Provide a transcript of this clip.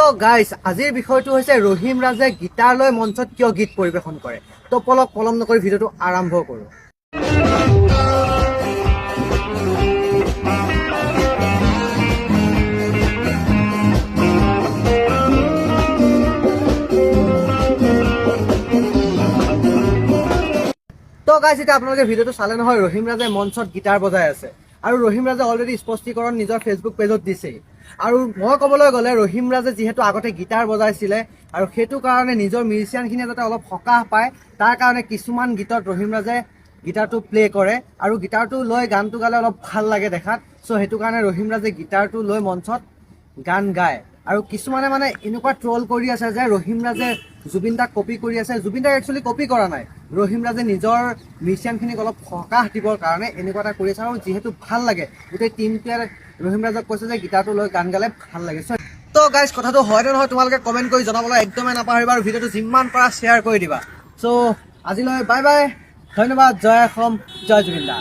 তো গাইজ আজিৰ বিষয়টো হৈছে ৰহিম ৰাজে গীটাৰ লৈ মঞ্চত কিয় গীত পৰিৱেশন কৰে। তো পলম নকৰি ভিডিঅ'টো আৰম্ভ কৰোঁ। তো গাইজ এতিয়া আপোনালোকে ভিডিঅ'টো চালে নহয়, ৰহিম ৰাজে মঞ্চত গীটাৰ বজাই আছে আৰু ৰহিম ৰাজে অলৰেডি স্পষ্টীকৰণ নিজৰ ফেচবুক পেজত দিছেই। আৰু মই ক'বলৈ গ'লে ৰহিম ৰাজে যিহেতু আগতে গীটাৰ বজাইছিলে আৰু সেইটো কাৰণে নিজৰ মিউজিচিয়ানখিনিয়ে যাতে অলপ সকাহ পায় তাৰ কাৰণে কিছুমান গীতত ৰহিম ৰাজে গীটাৰটো প্লে কৰে আৰু গীটাৰটো লৈ গানটো গালে অলপ ভাল লাগে দেখাত। চ' সেইটো কাৰণে ৰহিম ৰাজে গীটাৰটো লৈ মঞ্চত গান গায়। আৰু কিছুমানে মানে এনেকুৱা ট্ৰল কৰি আছে যে ৰহিম ৰাজে জুবিন দাক কপি কৰি আছে। জুবিন দাক একচুৱেলি কপি কৰা নাই, ৰহিম ৰাজে নিজৰ মিউজিচিয়ানখিনিক অলপ সকাহ দিবৰ কাৰণে এনেকুৱা এটা কৰি আছে। আৰু যিহেতু ভাল লাগে, গোটেই টিমটোৱে ৰহিম ৰাজক কৈছে যে গীটাৰটো লৈ গান গালে ভাল লাগে। তো গাইজ কথাটো হয় নে নহয় তোমালোকে কমেণ্ট কৰি জনাবলৈ একদমেই নাপাহৰিবা আৰু ভিডিঅ'টো যিমান পাৰা শ্বেয়াৰ কৰি দিবা। চ' আজিলৈ বাই বাই, ধন্যবাদ, জয় অসম, জয় জুবিন দা।